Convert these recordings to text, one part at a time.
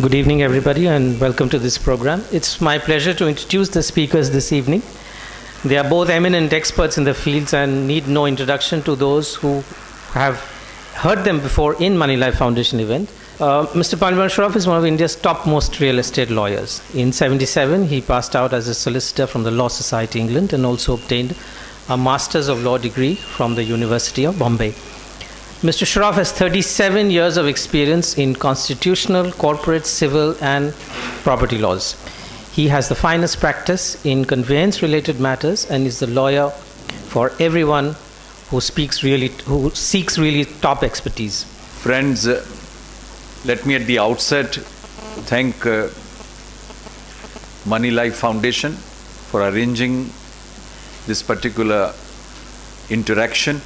Good evening, everybody, and welcome to this program. It's my pleasure to introduce the speakers this evening. They are both eminent experts in their fields and need no introduction to those who have heard them before in Money Life Foundation event. Mr. Pannival Shroff is one of India's topmost real estate lawyers. In '77, he passed out as a solicitor from the Law Society, England, and also obtained a Masters of Law degree from the University of Bombay. Mr. Shroff has 37 years of experience in constitutional, corporate, civil, and property laws. He has the finest practice in conveyance-related matters and is the lawyer for everyone who seeks really top expertise. Friends, let me at the outset thank Money Life Foundation for arranging this particular interaction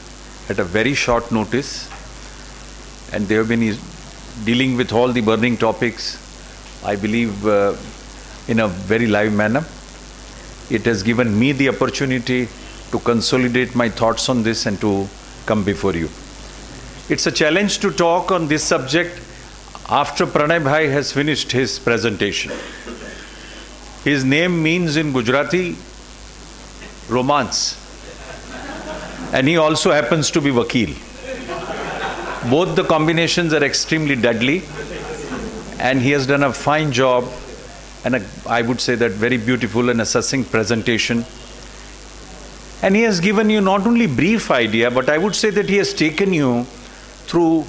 at a very short notice, and they have been dealing with all the burning topics, I believe, in a very live manner. It has given me the opportunity to consolidate my thoughts on this and to come before you. It's a challenge to talk on this subject after Pranay Bhai has finished his presentation. His name means in Gujarati romance, and he also happens to be Vakil. Both the combinations are extremely deadly, and he has done a fine job and I would say that very beautiful and a succinct presentation. And he has given you not only brief idea, but I would say that he has taken you through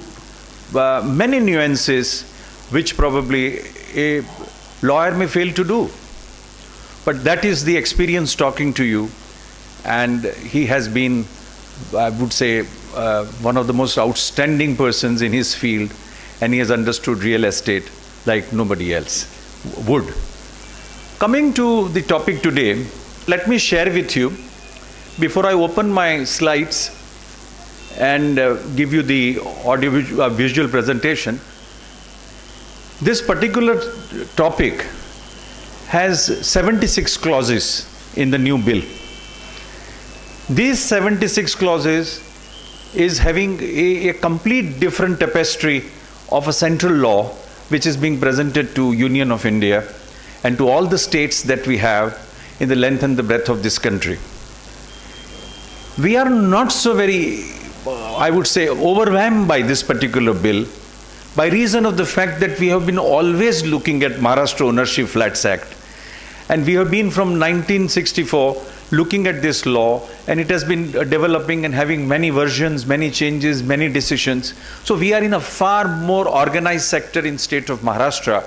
many nuances which probably a lawyer may fail to do. But that is the experience talking to you, and he has been, I would say, one of the most outstanding persons in his field, and he has understood real estate like nobody else would. Coming to the topic today, let me share with you, before I open my slides and give you the audio visual presentation, this particular topic has 76 clauses in the new bill. These 76 clauses is having a complete different tapestry of a central law which is being presented to Union of India and to all the states that we have in the length and the breadth of this country. We are not so very, I would say, overwhelmed by this particular bill by reason of the fact that we have been always looking at Maharashtra Ownership Flats Act, and we have been from 1964 looking at this law, and it has been developing and having many versions, many changes, many decisions. So we are in a far more organized sector in state of Maharashtra,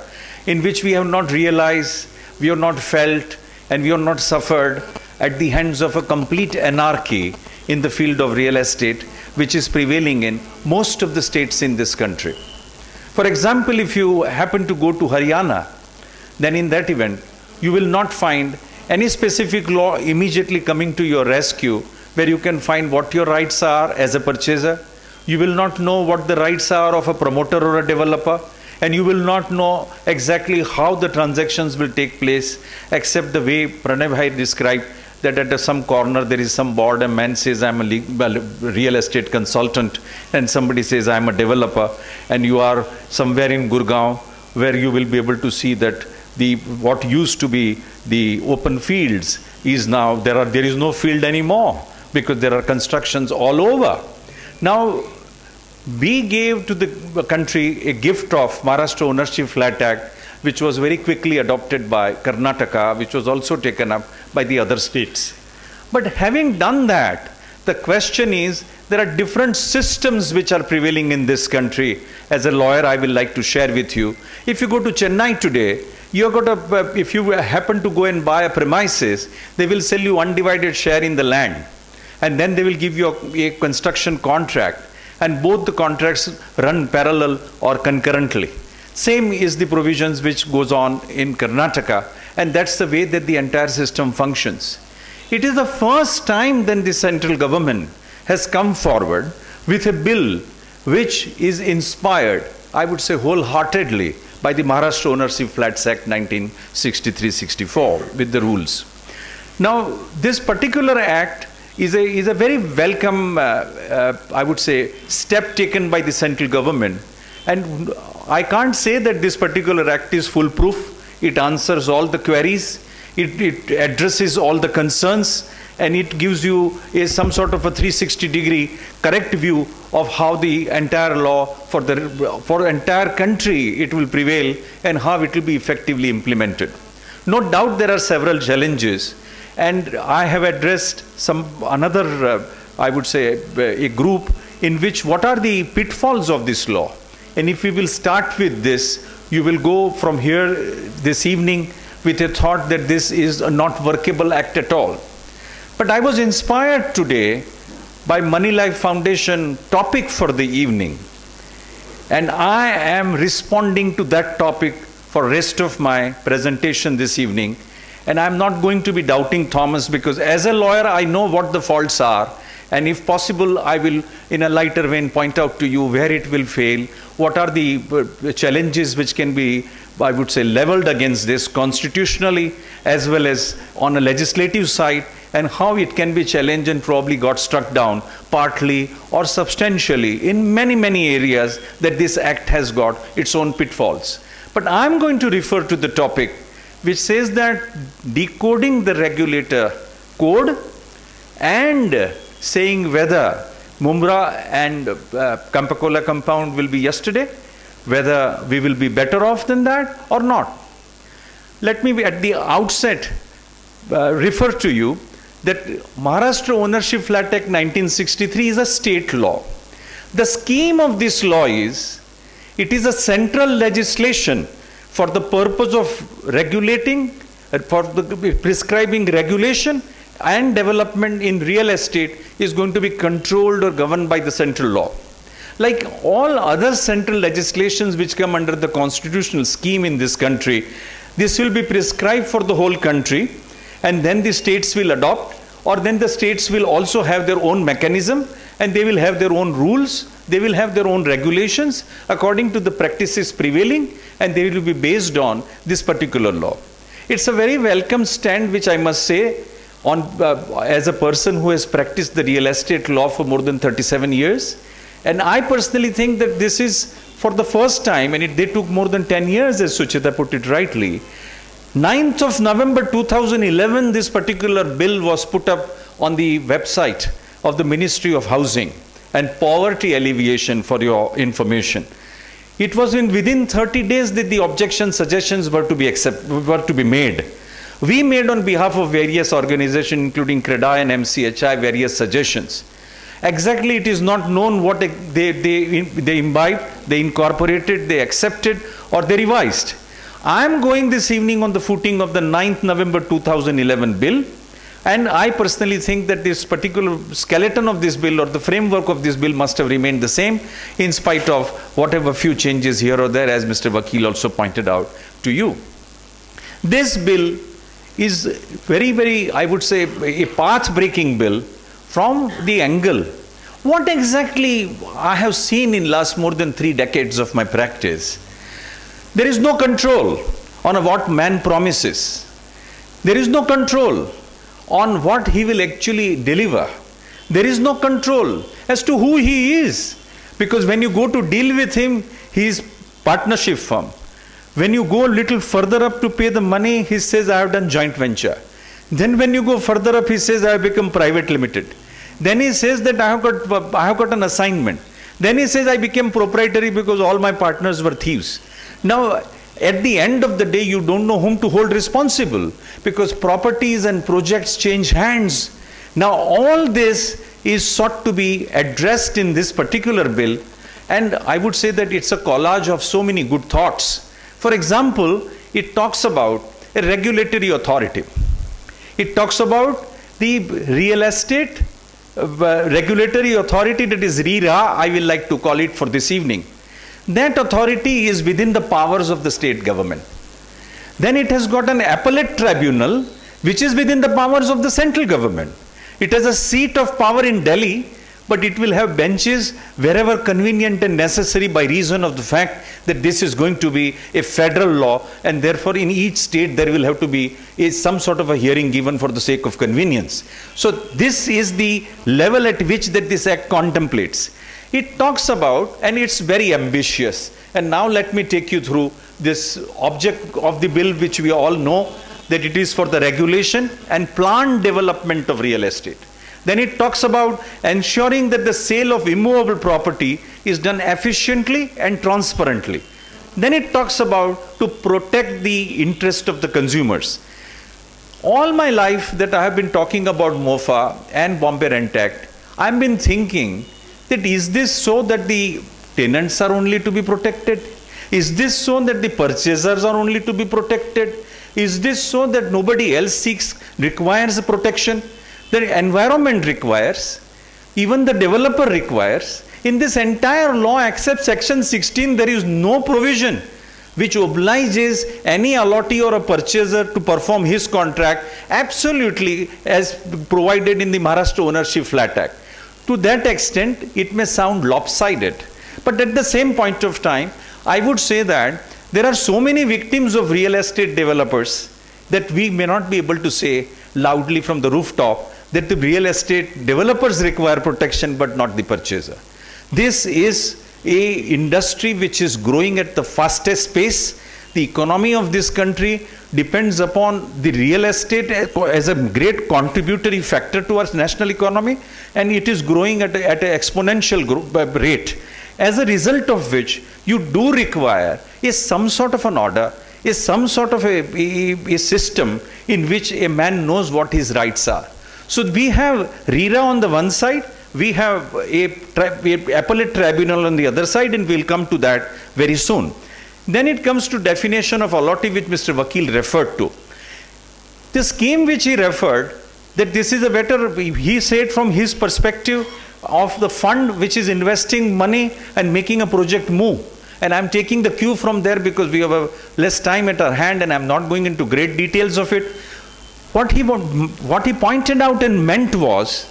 in which we have not realized, we have not felt, and we have not suffered at the hands of a complete anarchy in the field of real estate, which is prevailing in most of the states in this country. For example, if you happen to go to Haryana, then in that event, you will not find any specific law immediately coming to your rescue where you can find what your rights are as a purchaser. You will not know what the rights are of a promoter or a developer, and you will not know exactly how the transactions will take place, except the way Pranay Bhai described, that at some corner there is some board, a man says I'm a real estate consultant, and somebody says I'm a developer, and you are somewhere in Gurgaon where you will be able to see that what used to be the open fields is now, there is no field anymore because there are constructions all over. Now, we gave to the country a gift of Maharashtra Ownership Flat Act, which was very quickly adopted by Karnataka, which was also taken up by the other states. But having done that, the question is, there are different systems which are prevailing in this country. As a lawyer, I will like to share with you. If you go to Chennai today, if you happen to go and buy a premises, they will sell you undivided share in the land. And then they will give you a construction contract. And both the contracts run parallel or concurrently. Same is the provisions which goes on in Karnataka. And that's the way that the entire system functions. It is the first time then the central government has come forward with a bill which is inspired, I would say wholeheartedly, by the Maharashtra Ownership Flats Act 1963-64 with the rules. Now, this particular act is a very welcome, I would say, step taken by the central government And I can't say that this particular act is foolproof. It answers all the queries. It addresses all the concerns, and it gives you some sort of a 360-degree correct view of how the entire law for the entire country it will prevail and how it will be effectively implemented. No doubt there are several challenges, and I have addressed another I would say a group in which what are the pitfalls of this law. And if we will start with this, you will go from here this evening with a thought that this is a not workable act at all. But I was inspired today by Money Life Foundation topic for the evening. And I am responding to that topic for rest of my presentation this evening. And I'm not going to be doubting Thomas, because as a lawyer, I know what the faults are. And if possible, I will, in a lighter vein, point out to you where it will fail, what are the challenges which can be, I would say, leveled against this constitutionally as well as on a legislative side, and how it can be challenged and probably got struck down partly or substantially in many, many areas that this act has got its own pitfalls. But I'm going to refer to the topic which says that decoding the regulator code and saying whether Mumra and Campa-Cola compound will be yesterday, whether we will be better off than that or not. Let me at the outset refer to you that Maharashtra Ownership Flat Act 1963 is a state law. The scheme of this law is, it is a central legislation for the purpose of regulating, for the prescribing regulation and development in real estate is going to be controlled or governed by the central law. Like all other central legislations which come under the constitutional scheme in this country, this will be prescribed for the whole country, and then the states will adopt, or then the states will also have their own mechanism, and they will have their own rules, they will have their own regulations according to the practices prevailing, and they will be based on this particular law. It's a very welcome stand, which I must say, on as a person who has practiced the real estate law for more than 37 years. And I personally think that this is for the first time, and they took more than 10 years, as Sucheta put it rightly. 9th of November 2011, this particular bill was put up on the website of the Ministry of Housing and Poverty Alleviation, for your information. It was within 30 days that the objection suggestions were to be made. We made on behalf of various organizations, including CREDA and MCHI, various suggestions. Exactly, it is not known what they imbibed, they incorporated, they accepted, or they revised. I am going this evening on the footing of the 9th November 2011 bill, and I personally think that this particular skeleton of this bill or the framework of this bill must have remained the same in spite of whatever few changes here or there, as Mr. Vakil also pointed out to you. This bill is very, I would say, a path-breaking bill from the angle. What exactly I have seen in last more than 3 decades of my practice, there is no control on what man promises. There is no control on what he will actually deliver. There is no control as to who he is. Because when you go to deal with him, he is partnership firm. When you go a little further up to pay the money, he says, I have done joint venture. Then when you go further up, he says, I have become private limited. Then he says that I have got an assignment. Then he says, I became proprietary because all my partners were thieves. Now, at the end of the day, you don't know whom to hold responsible, because properties and projects change hands. Now, all this is sought to be addressed in this particular bill, and I would say that it's a collage of so many good thoughts. For example, it talks about a regulatory authority. It talks about the real estate regulatory authority, that is RERA, I will like to call it for this evening. That authority is within the powers of the state government. Then it has got an appellate tribunal, which is within the powers of the central government. It has a seat of power in Delhi, but it will have benches wherever convenient and necessary by reason of the fact that this is going to be a federal law, and therefore in each state there will have to be some sort of a hearing given for the sake of convenience. So this is the level at which that this act contemplates. it talks about, and it's very ambitious. And now let me take you through this object of the bill, which we all know that it is for the regulation and planned development of real estate. Then it talks about ensuring that the sale of immovable property is done efficiently and transparently. Then it talks about to protect the interest of the consumers. All my life that I have been talking about MOFA and Bombay Rent Act, I've been thinking that is this so that the tenants are only to be protected? Is this so that the purchasers are only to be protected? Is this so that nobody else requires protection? The environment requires, even the developer requires. In this entire law, except section 16, there is no provision which obliges any allottee or a purchaser to perform his contract absolutely as provided in the Maharashtra Ownership Flat Act. To that extent, it may sound lopsided. But at the same point of time, I would say that there are so many victims of real estate developers that we may not be able to say loudly from the rooftop that the real estate developers require protection but not the purchaser. This is a industry which is growing at the fastest pace. The economy of this country depends upon the real estate as a great contributory factor to our national economy, and it is growing at an exponential rate. As a result of which, you do require some sort of an order, some sort of a system in which a man knows what his rights are. So we have RERA on the one side, we have a appellate tribunal on the other side, and we'll come to that very soon. Then it comes to definition of allottee, which Mr. Vakil referred to. The scheme which he referred, that this is a better, he said from his perspective of the fund which is investing money and making a project move. And I'm taking the cue from there because we have less time at our hand and I'm not going into great details of it. What he pointed out and meant was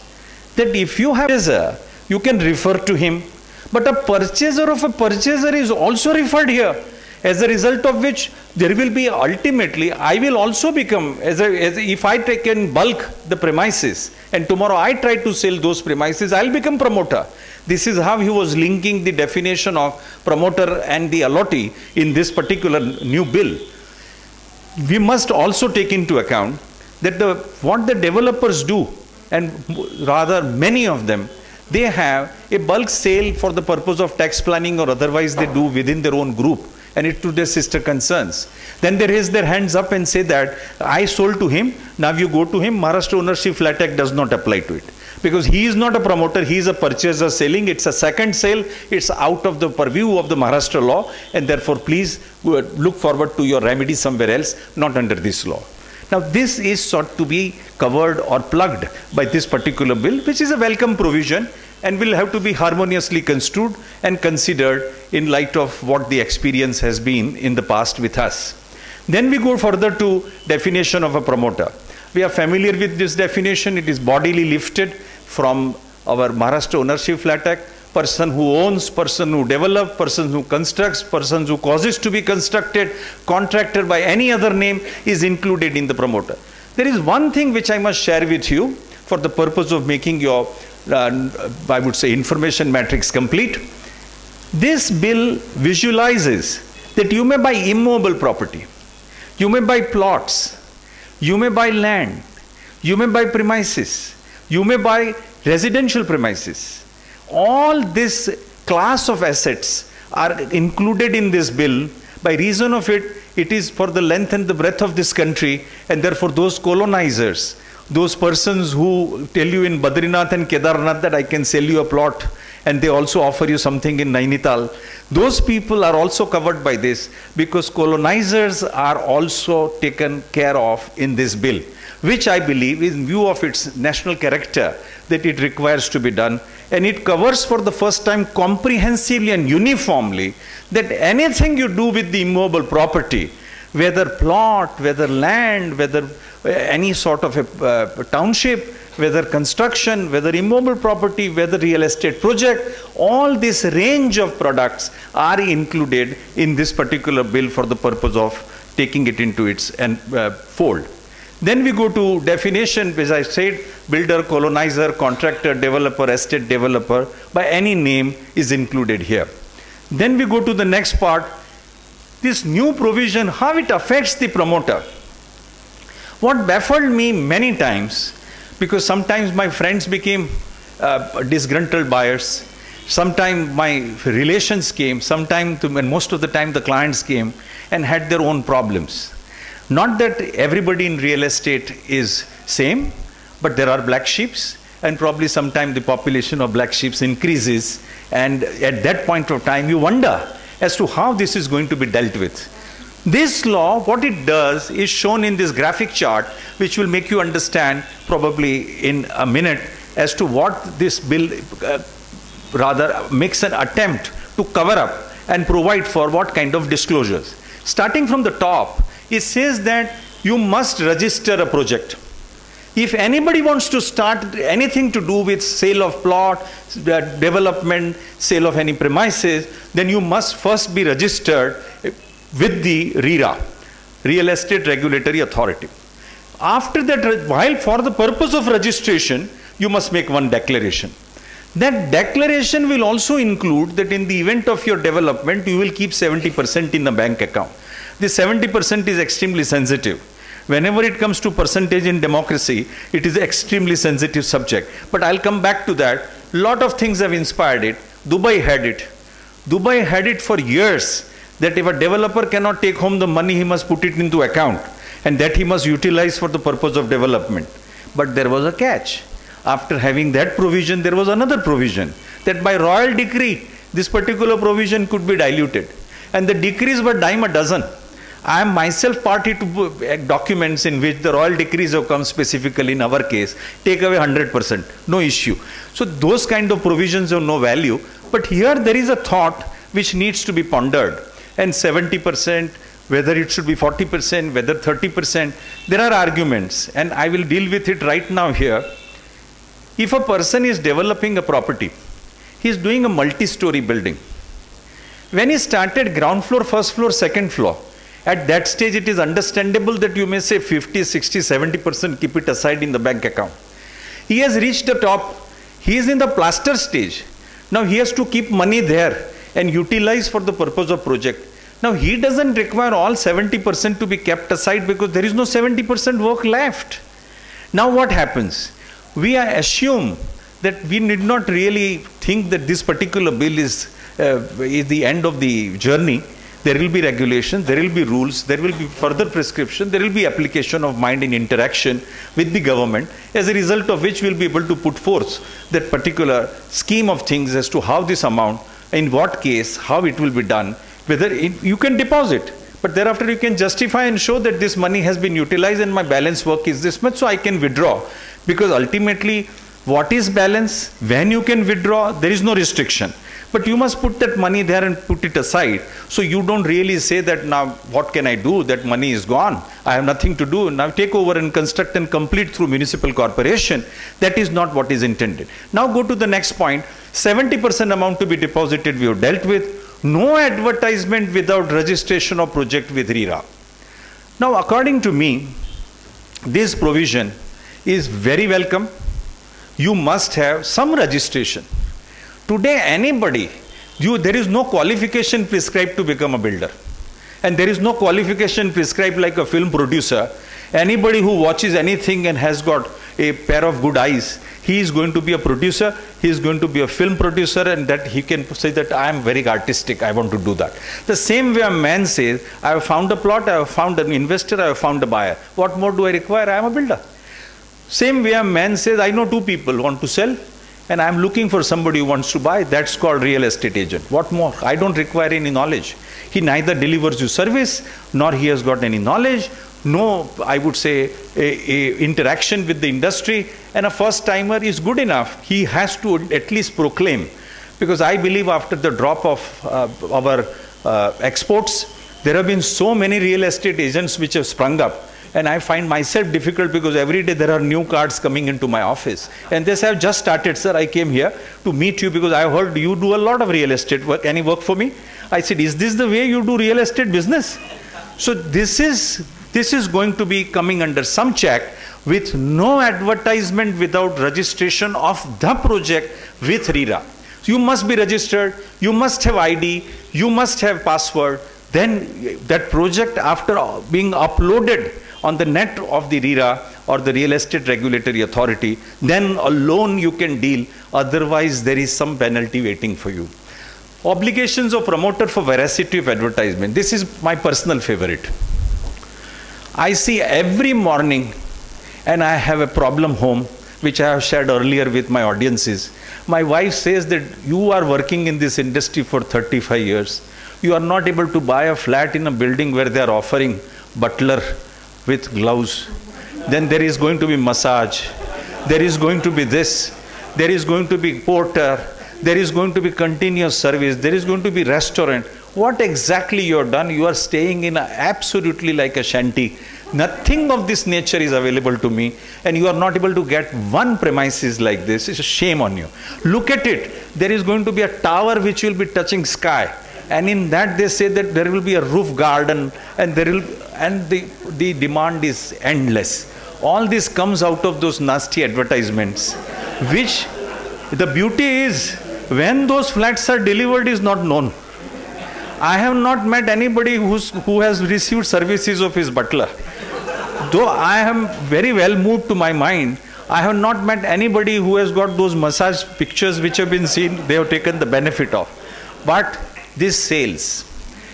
that if you have a, you can refer to him, but a purchaser of a purchaser is also referred here. As a result of which, there will be ultimately, I will also become, if I take in bulk the premises, and tomorrow I try to sell those premises, I'll become promoter. This is how he was linking the definition of promoter and the allottee in this particular new bill. We must also take into account that what the developers do, and rather many of them, they have a bulk sale for the purpose of tax planning or otherwise they do within their own group, and it to their sister concerns. Then they raise their hands up and say that I sold to him, now you go to him, Maharashtra Ownership Flat Act does not apply to it. Because he is not a promoter, he is a purchaser selling, it's a second sale, it's out of the purview of the Maharashtra law, and therefore please look forward to your remedy somewhere else, not under this law. Now this is sought to be covered or plugged by this particular bill, which is a welcome provision and will have to be harmoniously construed and considered in light of what the experience has been in the past with us. Then we go further to definition of a promoter. We are familiar with this definition. It is bodily lifted from our Maharashtra Ownership Flat Act. Person who owns, person who develops, person who constructs, person who causes to be constructed, contractor by any other name is included in the promoter. There is one thing which I must share with you for the purpose of making your, I would say, information matrix complete. This bill visualizes that you may buy immovable property, you may buy plots, you may buy land, you may buy premises, you may buy residential premises. All this class of assets are included in this bill. By reason of it, it is for the length and the breadth of this country, and therefore those colonizers, those persons who tell you in Badrinath and Kedarnath that I can sell you a plot, and they also offer you something in Nainital, those people are also covered by this, because colonizers are also taken care of in this bill, which I believe, in view of its national character, that it requires to be done. And it covers for the first time comprehensively and uniformly that anything you do with the immovable property, whether plot, whether land, whether any sort of a township, whether construction, whether immovable property, whether real estate project, all this range of products are included in this particular bill for the purpose of taking it into its fold. Then we go to definition, as I said, builder, colonizer, contractor, developer, estate developer, by any name is included here. Then we go to the next part, this new provision, how it affects the promoter. What baffled me many times, because sometimes my friends became disgruntled buyers, sometimes my relations came, sometimes, and most of the time the clients came and had their own problems. Not that everybody in real estate is same, but there are black sheeps, and probably sometime the population of black sheeps increases, and at that point of time you wonder as to how this is going to be dealt with. This law, what it does is shown in this graphic chart, which will make you understand probably in a minute as to what this bill rather makes an attempt to cover up and provide for what kind of disclosures. Starting from the top, it says that you must register a project. If anybody wants to start anything to do with sale of plot, development, sale of any premises, then you must first be registered with the RERA, Real Estate Regulatory Authority. After that, while for the purpose of registration, you must make one declaration. That declaration will also include that in the event of your development, you will keep 70% in the bank account. This 70% is extremely sensitive. Whenever it comes to percentage in democracy, it is an extremely sensitive subject. But I'll come back to that. A lot of things have inspired it. Dubai had it. Dubai had it for years, that if a developer cannot take home the money, he must put it into account, and that he must utilize for the purpose of development. But there was a catch. After having that provision, there was another provision, that by royal decree, this particular provision could be diluted. And the decrees were dime a dozen. I am myself party to documents in which the royal decrees have come specifically in our case, take away 100%, no issue. So those kind of provisions have no value. But here there is a thought which needs to be pondered. And 70%, whether it should be 40%, whether 30%, there are arguments. And I will deal with it right now here. If a person is developing a property, he is doing a multi-story building. When he started ground floor, first floor, second floor, at that stage it is understandable that you may say 50, 60, 70% keep it aside in the bank account. He has reached the top. He is in the plaster stage. Now he has to keep money there and utilize for the purpose of project. Now he doesn't require all 70% to be kept aside because there is no 70% work left. Now what happens? We assume that we need not really think that this particular bill is the end of the journey. There will be regulations, there will be rules, there will be further prescription, there will be application of mind in interaction with the government, as a result of which we will be able to put forth that particular scheme of things as to how this amount, in what case, how it will be done, whether you can deposit, but thereafter you can justify and show that this money has been utilized and my balance work is this much, so I can withdraw. Because ultimately, what is balance, when you can withdraw, there is no restriction. But you must put that money there and put it aside. So you don't really say that now, what can I do? That money is gone. I have nothing to do. Now take over and construct and complete through municipal corporation. That is not what is intended. Now go to the next point. 70% amount to be deposited we have dealt with. No advertisement without registration of project with RERA. Now according to me, this provision is very welcome. You must have some registration. Today anybody, there is no qualification prescribed to become a builder. And there is no qualification prescribed like a film producer. Anybody who watches anything and has got a pair of good eyes, he is going to be a producer, he is going to be a film producer, and that he can say that I am very artistic, I want to do that. The same way a man says, I have found a plot, I have found an investor, I have found a buyer. What more do I require? I am a builder. Same way a man says, I know two people who want to sell, and I am looking for somebody who wants to buy. That's called real estate agent. What more? I don't require any knowledge. He neither delivers you service, nor he has got any knowledge, no, I would say, a interaction with the industry, and a first timer is good enough. He has to at least proclaim, because I believe after the drop of our exports, there have been so many real estate agents which have sprung up. And I find myself difficult because every day there are new cards coming into my office. And this I have just started, sir. I came here to meet you because I heard you do a lot of real estate work. Can you work for me? I said, is this the way you do real estate business? So this is This is going to be coming under some check with no advertisement without registration of the project with RERA. You must be registered, you must have ID, you must have password. Then that project, after being uploaded on the net of the RERA or the Real Estate Regulatory Authority, then alone you can deal. Otherwise, there is some penalty waiting for you. Obligations of promoter for veracity of advertisement. This is my personal favorite. I see every morning, and I have a problem home, which I have shared earlier with my audiences. My wife says that you are working in this industry for 35 years. You are not able to buy a flat in a building where they are offering butler with gloves. Then there is going to be massage. There is going to be this. There is going to be porter. There is going to be continuous service. There is going to be restaurant. What exactly you have done? You are staying in absolutely like a shanty. Nothing of this nature is available to me, and you are not able to get one premises like this. It's a shame on you. Look at it. There is going to be a tower which will be touching sky, and in that they say that there will be a roof garden, and the demand is endless. All this comes out of those nasty advertisements, which the beauty is when those flats are delivered is not known. I have not met anybody who has received services of his butler. Though I am very well moved to my mind, I have not met anybody who has got those massage pictures which have been seen, they have taken the benefit of. But this sells.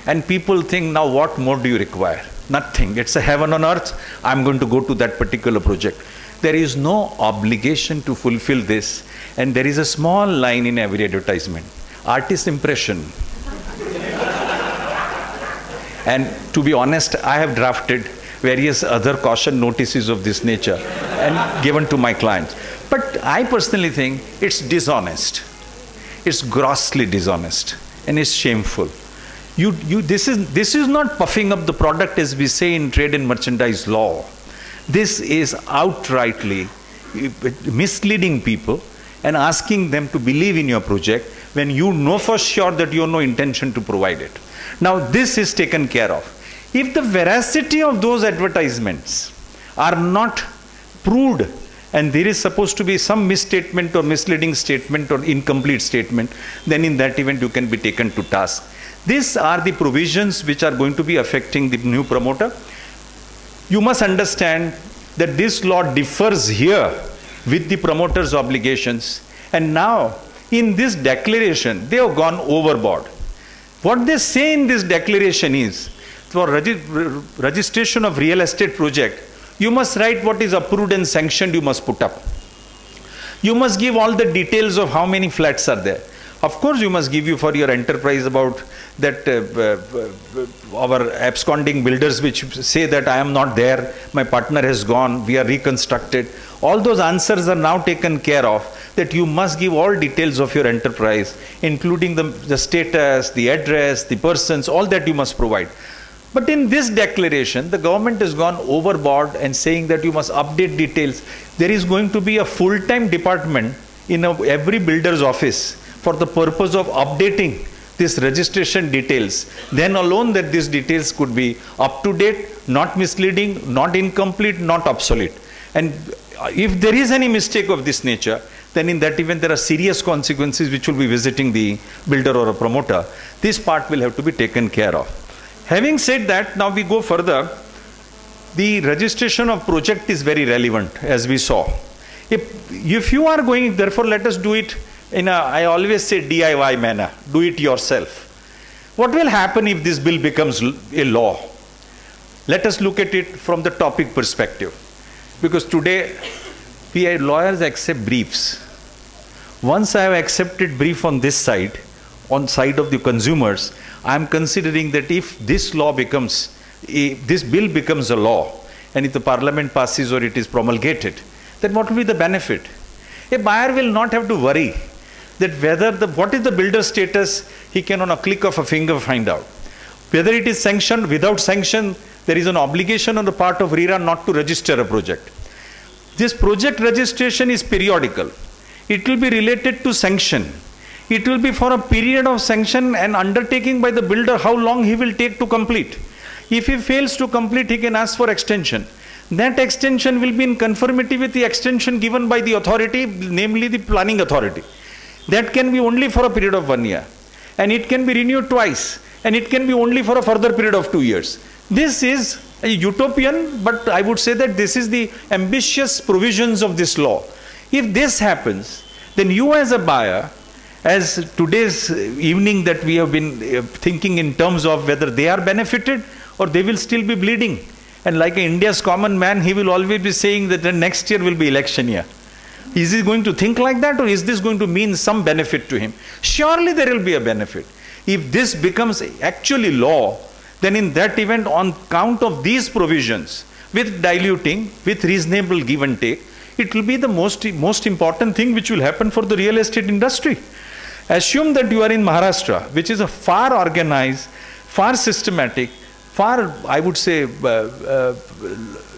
And people think, now what more do you require? Nothing. It's a heaven on earth. I'm going to go to that particular project. There is no obligation to fulfill this. And there is a small line in every advertisement. Artist impression. And to be honest, I have drafted various other caution notices of this nature and given to my clients. But I personally think it's dishonest. It's grossly dishonest and it's shameful. This is not puffing up the product as we say in trade and merchandise law. This is outrightly misleading people and asking them to believe in your project when you know for sure that you have no intention to provide it. Now this is taken care of. If the veracity of those advertisements are not proved and there is supposed to be some misstatement or misleading statement or incomplete statement, then in that event you can be taken to task. These are the provisions which are going to be affecting the new promoter. You must understand that this law differs here with the promoter's obligations, and now in this declaration they have gone overboard. What they say in this declaration is, for registration of real estate project, you must write what is approved and sanctioned, you must put up. You must give all the details of how many flats are there. Of course, you must give you for your enterprise about that our absconding builders which say that I am not there, my partner has gone, we are reconstructed. All those answers are now taken care of, that you must give all details of your enterprise, including the status, the address, the persons, all that you must provide. But in this declaration, the government has gone overboard and saying that you must update details. There is going to be a full-time department in every builder's office for the purpose of updating this registration details. Then alone that these details could be up to date, not misleading, not incomplete, not obsolete. And if there is any mistake of this nature, then in that event there are serious consequences which will be visiting the builder or a promoter. This part will have to be taken care of. Having said that, now we go further. The registration of project is very relevant, as we saw. If you are going, therefore let us do it in a, I always say DIY manner, do it yourself. What will happen if this bill becomes a law? Let us look at it from the topic perspective. Because today, we lawyers accept briefs. Once I have accepted brief on this side, on side of the consumers, I am considering that if this law becomes, this bill becomes a law, and if the parliament passes or it is promulgated, then what will be the benefit? A buyer will not have to worry that whether what is the builder status, he can on a click of a finger find out. Whether it is sanctioned, without sanction, there is an obligation on the part of RERA not to register a project. This project registration is periodical. It will be related to sanction. It will be for a period of sanction and undertaking by the builder how long he will take to complete. If he fails to complete, he can ask for extension. That extension will be in conformity with the extension given by the authority, namely the planning authority. That can be only for a period of 1 year. And it can be renewed twice. And it can be only for a further period of 2 years. This is a utopian, but I would say that this is the ambitious provisions of this law. If this happens, then you as a buyer, as today's evening that we have been thinking in terms of whether they are benefited or they will still be bleeding. And like India's common man, he will always be saying that the next year will be election year. Is he going to think like that, or is this going to mean some benefit to him? Surely there will be a benefit. If this becomes actually law, then in that event, on count of these provisions, with diluting, with reasonable give and take, it will be the most important thing which will happen for the real estate industry. Assume that you are in Maharashtra, which is a far organized, far systematic, far, I would say,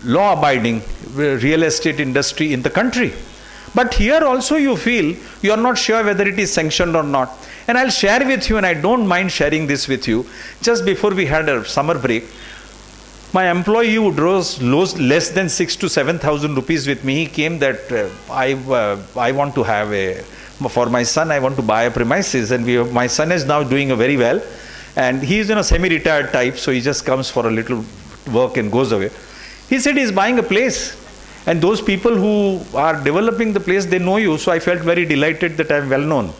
law-abiding real estate industry in the country. But here also you feel you are not sure whether it is sanctioned or not. And I'll share with you, and I don't mind sharing this with you. Just before we had a summer break, my employee who draws less than 6,000 to 7,000 rupees with me, he came that I want to have for my son, I want to buy a premises, and my son is now doing very well. And he is in a semi-retired type, so he just comes for a little work and goes away. He said he's buying a place. And those people who are developing the place, they know you. So I felt very delighted that I'm well known.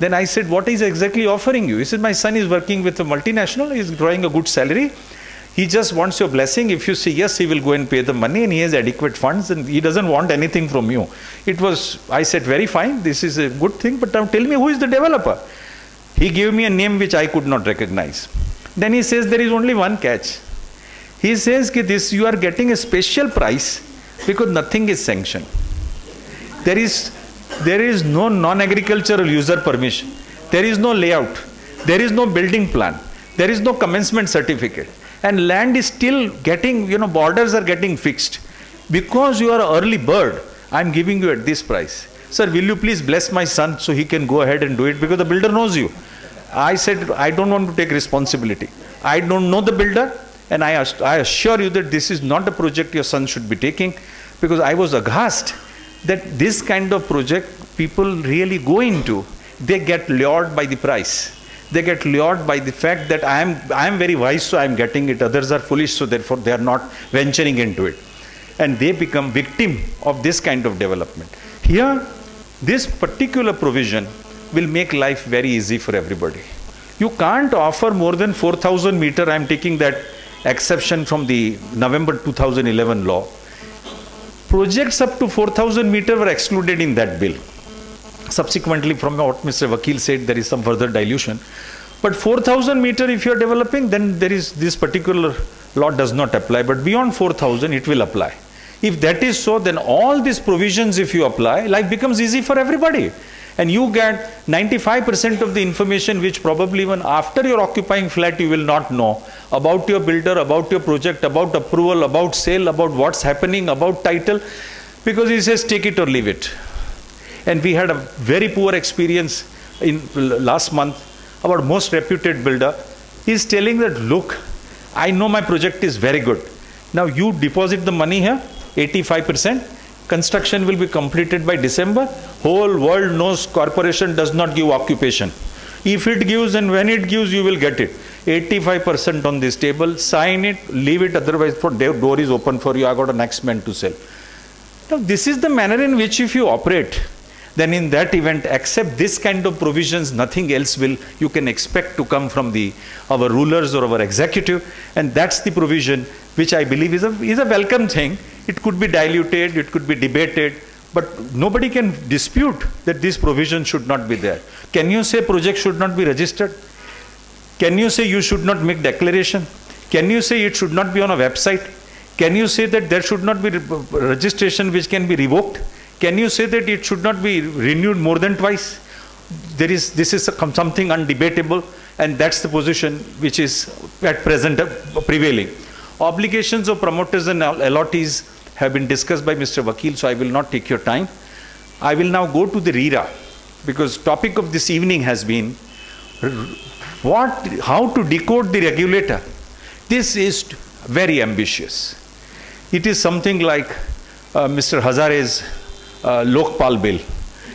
Then I said, what is exactly offering you? He said, my son is working with a multinational. He's drawing a good salary. He just wants your blessing. If you say yes, he will go and pay the money, and he has adequate funds, and he doesn't want anything from you. I said, very fine. This is a good thing. But now tell me, who is the developer? He gave me a name which I could not recognize. Then he says, there is only one catch. He says, you are getting a special price because nothing is sanctioned. There is no non-agricultural user permission. There is no layout. There is no building plan. There is no commencement certificate. And land is still getting, borders are getting fixed. Because you are an early bird, I am giving you at this price. Sir, will you please bless my son so he can go ahead and do it, because the builder knows you. I said, I don't want to take responsibility. I don't know the builder, and I assure you that this is not a project your son should be taking, because I was aghast that this kind of project people really go into. They get lured by the price. They get lured by the fact that I am very wise, so I am getting it. Others are foolish, so therefore they are not venturing into it. And they become victim of this kind of development. Here, this particular provision will make life very easy for everybody. You can't offer more than 4,000 meter. I am taking that exception from the November 2011 law. Projects up to 4,000 meter were excluded in that bill. Subsequently, from what Mr. Vakil said, there is some further dilution. But 4,000 meter, if you are developing, then there is this particular law does not apply. But beyond 4,000, it will apply. If that is so, then all these provisions, if you apply, life becomes easy for everybody. And you get 95% of the information which probably even after your occupying flat you will not know about your builder, about your project, about approval, about sale, about what's happening, about title, because he says take it or leave it. And we had a very poor experience in last month about most reputed builder. He's telling that, look, I know my project is very good. Now you deposit the money here, 85%. Construction will be completed by December. Whole world knows corporation does not give occupation. If it gives and when it gives, you will get it. 85% on this table, sign it, leave it, otherwise the door is open for you. I got a next man to sell. Now this is the manner in which if you operate, then in that event, except this kind of provisions, nothing else you can expect to come from our rulers or our executive. And that's the provision which I believe is a welcome thing. It could be diluted, it could be debated, but nobody can dispute that this provision should not be there. Can you say project should not be registered? Can you say you should not make declaration? Can you say it should not be on a website? Can you say that there should not be registration which can be revoked? Can you say that it should not be renewed more than twice? This is something undebatable, and that's the position which is at present prevailing. Obligations of promoters and allottees have been discussed by Mr. Vakil, so I will not take your time. I will now go to the RERA, because topic of this evening has been how to decode the regulator. This is very ambitious. It is something like Mr. Hazare's Lokpal bill.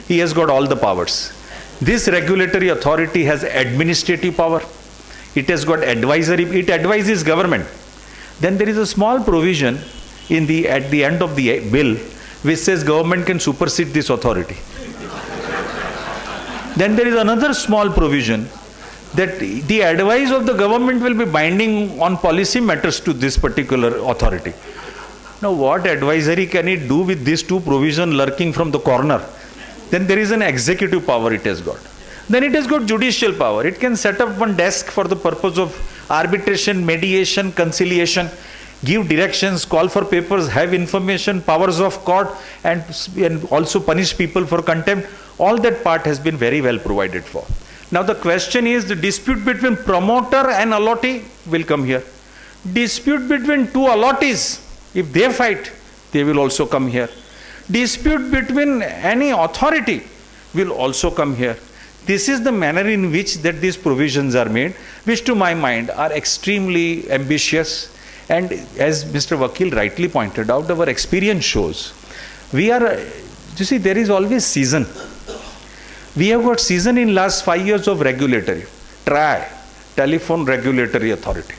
He has got all the powers. This regulatory authority has administrative power. It has got advisory, it advises government. Then there is a small provision at the end of the bill which says government can supersede this authority. Then there is another small provision that the advice of the government will be binding on policy matters to this particular authority. Now what advisory can it do with these two provisions lurking from the corner? Then there is an executive power it has got. Then it has got judicial power. It can set up one desk for the purpose of arbitration, mediation, conciliation, give directions, call for papers, have information, powers of court, and also punish people for contempt. All that part has been very well provided for. Now the question is, the dispute between promoter and allottee will come here. Dispute between two allottees, if they fight, they will also come here. Dispute between any authority will also come here. This is the manner in which that these provisions are made, which to my mind are extremely ambitious. And as Mr. Vakil rightly pointed out, our experience shows, you see, there is always season. We have got season in last 5 years of regulatory, telephone regulatory authority.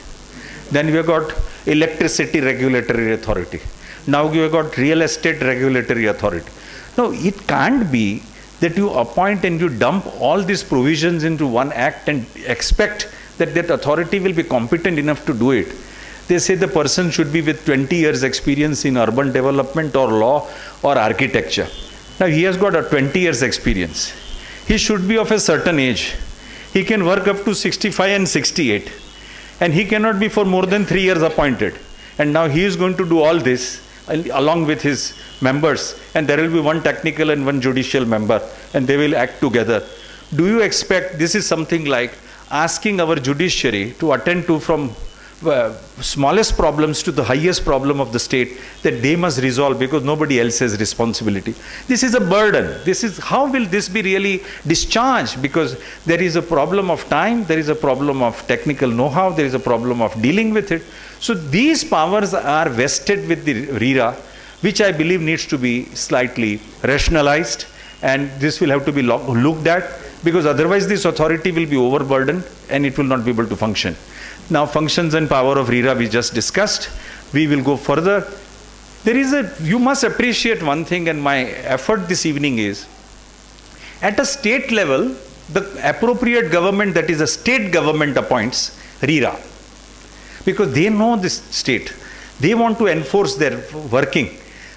Then we have got electricity regulatory authority. Now we have got real estate regulatory authority. No, it can't be that you appoint and you dump all these provisions into one act and expect that that authority will be competent enough to do it. They say the person should be with 20 years experience in urban development or law or architecture. Now he has got a 20 years experience. He should be of a certain age. He can work up to 65 and 68. And he cannot be for more than 3 years appointed. And now he is going to do all this along with his members. And there will be one technical and one judicial member. And they will act together. Do you expect this is something like asking our judiciary to attend to from smallest problems to the highest problem of the state that they must resolve because nobody else has responsibility? This is a burden. How will this be really discharged? Because there is a problem of time, there is a problem of technical know-how, there is a problem of dealing with it. So these powers are vested with the RERA, which I believe needs to be slightly rationalized, and this will have to be looked at, because otherwise this authority will be overburdened and it will not be able to function. Now, functions and power of RERA we just discussed. We will go further. You must appreciate one thing, and my effort this evening is, at a state level, the appropriate government, that is a state government, appoints RERA. Because they know this state. They want to enforce their working.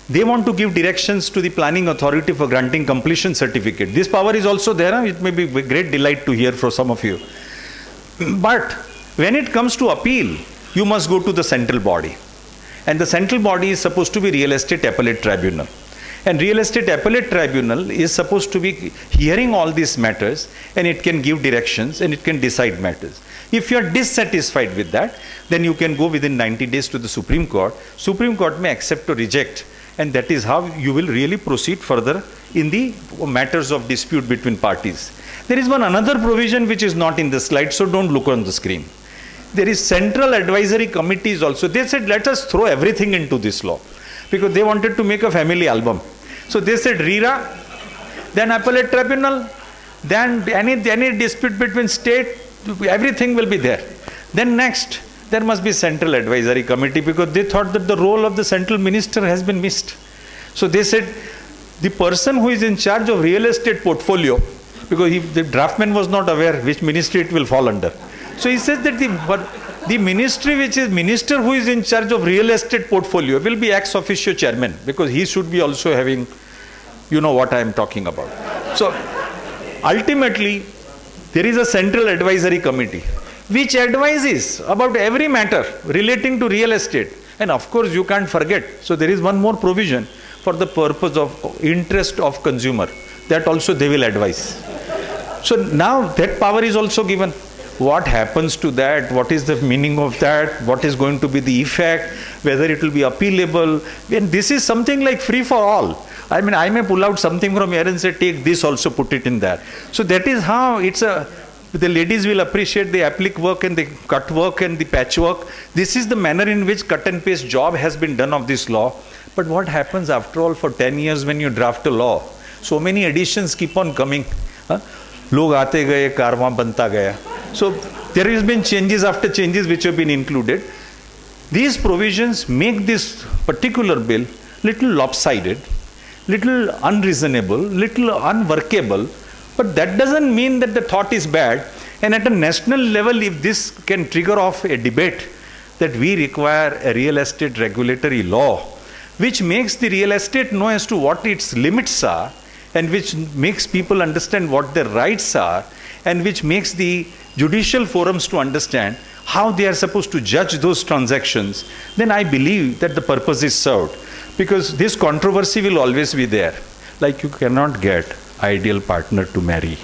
They want to give directions to the planning authority for granting completion certificate. This power is also there. It may be a great delight to hear from some of you. But when it comes to appeal, you must go to the central body. And the central body is supposed to be Real Estate Appellate Tribunal. And Real Estate Appellate Tribunal is supposed to be hearing all these matters, and it can give directions and it can decide matters. If you are dissatisfied with that, then you can go within 90 days to the Supreme Court. Supreme Court may accept or reject, and that is how you will really proceed further in the matters of dispute between parties. There is another provision which is not in the slide, so don't look on the screen. There is central advisory committees also. They said, let us throw everything into this law, because they wanted to make a family album. So they said RERA, then appellate tribunal, then any dispute between state, everything will be there. Then next, there must be central advisory committee, because they thought that the role of the central minister has been missed. So they said, the person who is in charge of real estate portfolio, because the draftman was not aware which ministry it will fall under. So he says that the ministry which is minister who is in charge of real estate portfolio will be ex officio chairman, because he should be also having, you know what I am talking about. So ultimately, there is a central advisory committee which advises about every matter relating to real estate. And of course, you can't forget. So there is one more provision for the purpose of interest of consumer. That also they will advise. So now that power is also given. What happens to that? What is the meaning of that? What is going to be the effect? Whether it will be appealable? And this is something like free for all. I mean, I may pull out something from here and say, take this also, put it in there. So that is how it's a The ladies will appreciate the applique work and the cut work and the patchwork. This is the manner in which cut and paste job has been done of this law. But what happens after all for 10 years when you draft a law? So many additions keep on coming. Log aate gaye, karwan banta gaya. So there has been changes after changes which have been included. These provisions make this particular bill little lopsided, little unreasonable, little unworkable. But that doesn't mean that the thought is bad. And at a national level, if this can trigger off a debate that we require a real estate regulatory law, which makes the real estate know as to what its limits are, and which makes people understand what their rights are, and which makes the judicial forums to understand how they are supposed to judge those transactions, then I believe that the purpose is served. Because this controversy will always be there. Like you cannot get ideal partner to marry.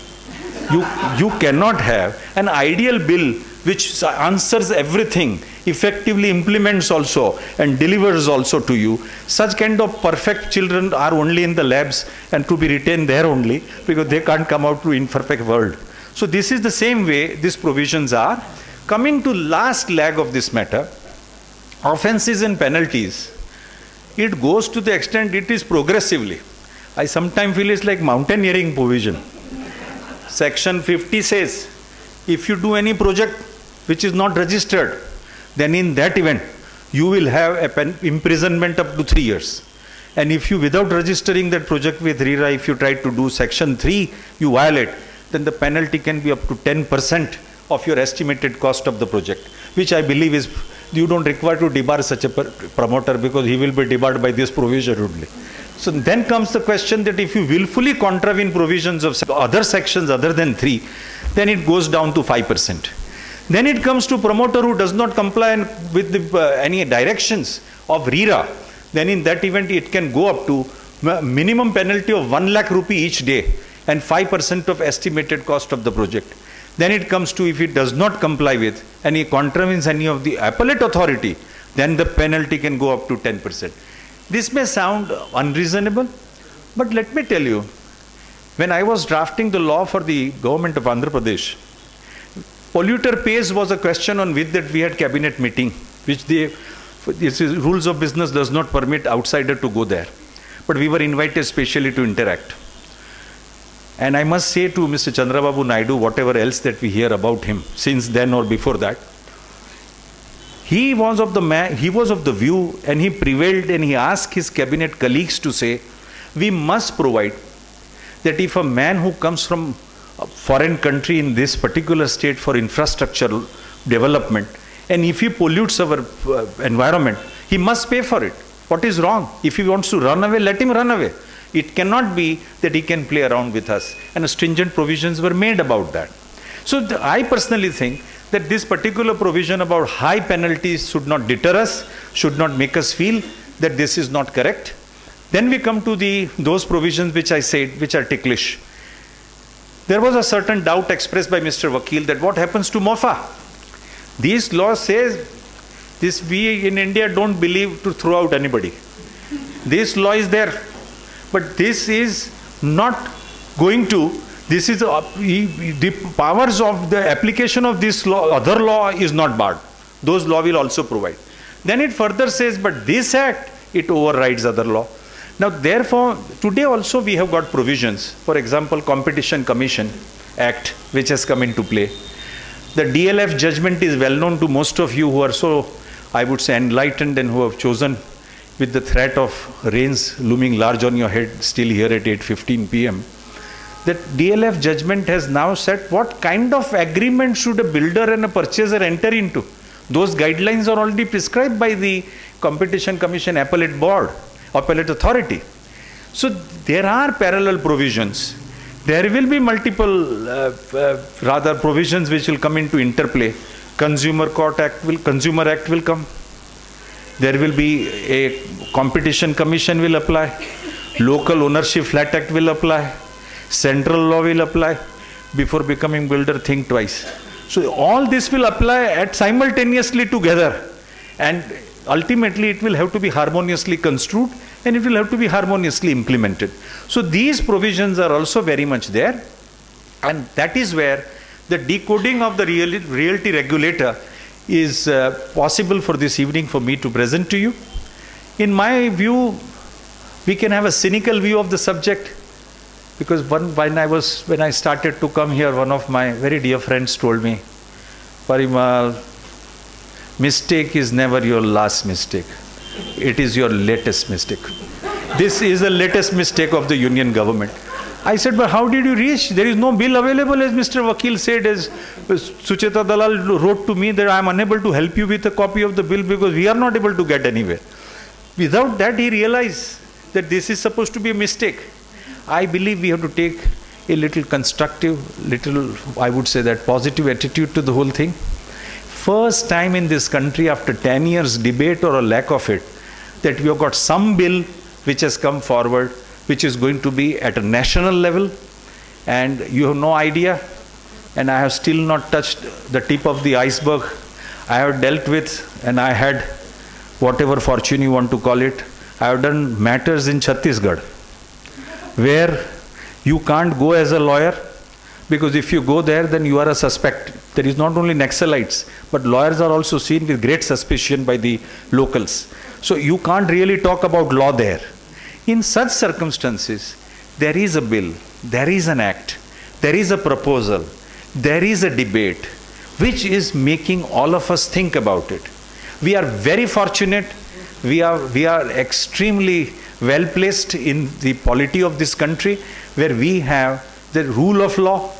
You cannot have an ideal bill which answers everything, effectively implements also and delivers also to you. Such kind of perfect children are only in the labs and to be retained there only because they can't come out to imperfect world. So this is the same way these provisions are. Coming to last leg of this matter, offenses and penalties, it goes to the extent it is progressively. I sometimes feel it's like mountaineering provision. Section 50 says, if you do any project which is not registered, then in that event, you will have an imprisonment up to 3 years. And if you, without registering that project with RERA, if you try to do Section 3, you violate, then the penalty can be up to 10% of your estimated cost of the project, which I believe is, you don't require to debar such a promoter because he will be debarred by this provision only. So then comes the question that if you willfully contravene provisions of other sections other than 3, then it goes down to 5%. Then it comes to promoter who does not comply with any directions of RERA, then in that event it can go up to minimum penalty of 1 lakh rupee each day and 5% of estimated cost of the project. Then it comes to if it does not comply with and he contravenes any of the appellate authority, then the penalty can go up to 10%. This may sound unreasonable, but let me tell you, when I was drafting the law for the government of Andhra Pradesh, polluter pays was a question on which that we had cabinet meeting, which the rules of business does not permit outsider to go there. But we were invited specially to interact. And I must say to Mr. Chandrababu Naidu, whatever else that we hear about him since then or before that, he was of the view and he prevailed and he asked his cabinet colleagues to say, we must provide that if a man who comes from a foreign country in this particular state for infrastructural development, and if he pollutes our environment, he must pay for it. What is wrong? If he wants to run away, let him run away. It cannot be that he can play around with us. And stringent provisions were made about that. So I personally think that this particular provision about high penalties should not deter us, should not make us feel that this is not correct. Then we come to those provisions which I said, which are ticklish. There was a certain doubt expressed by Mr. Vakil that what happens to MOFA? This law says, we in India don't believe to throw out anybody. This law is there. But this is not going to, this is, the powers of the application of this law, other law is not barred. Those law will also provide. Then it further says, but this act, it overrides other law. Now therefore, today also we have got provisions. For example, Competition Commission Act, which has come into play. The DLF judgment is well known to most of you who are so, I would say, enlightened and who have chosen with the threat of rains looming large on your head still here at 8:15 p.m. That DLF judgment has now said what kind of agreement should a builder and a purchaser enter into. Those guidelines are already prescribed by the Competition Commission Appellate Board, Appellate Authority. So there are parallel provisions. There will be multiple provisions which will come into interplay. Consumer Act will come. There will be a Competition Commission will apply. Local Ownership Flat Act will apply. Central law will apply. Before becoming builder, think twice. So all this will apply simultaneously together. And ultimately it will have to be harmoniously construed and it will have to be harmoniously implemented. So these provisions are also very much there. And that is where the decoding of the realty regulator is possible for this evening for me to present to you. In my view, we can have a cynical view of the subject, because when I started to come here, one of my very dear friends told me, Parimal, mistake is never your last mistake. It is your latest mistake. This is the latest mistake of the union government. I said, but how did you reach? There is no bill available, as Mr. Vakil said, as Sucheta Dalal wrote to me that I am unable to help you with a copy of the bill because we are not able to get anywhere. Without that, he realized that this is supposed to be a mistake. I believe we have to take a little constructive, I would say that positive attitude to the whole thing. First time in this country after 10 years debate or a lack of it, that we have got some bill which has come forward, which is going to be at a national level, and you have no idea, and I have still not touched the tip of the iceberg. I have dealt with, and I had whatever fortune you want to call it, I have done matters in Chhattisgarh, where you can't go as a lawyer, because if you go there, then you are a suspect. There is not only Naxalites, but lawyers are also seen with great suspicion by the locals. So you can't really talk about law there. In such circumstances, there is a bill, there is an act, there is a proposal, there is a debate, which is making all of us think about it. We are very fortunate. We are extremely well placed in the polity of this country, where we have the rule of law,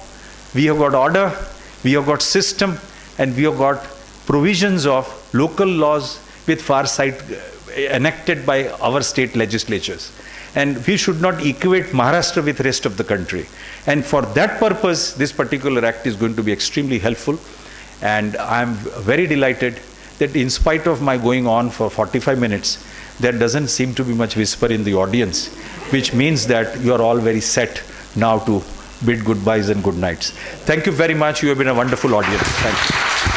we have got order, we have got system, and we have got provisions of local laws with far sight enacted by our state legislatures. And we should not equate Maharashtra with the rest of the country. And for that purpose, this particular act is going to be extremely helpful. And I am very delighted that in spite of my going on for 45 minutes, there doesn't seem to be much whisper in the audience, which means that you are all very set now to bid goodbyes and good nights. Thank you very much. You have been a wonderful audience. Thank you.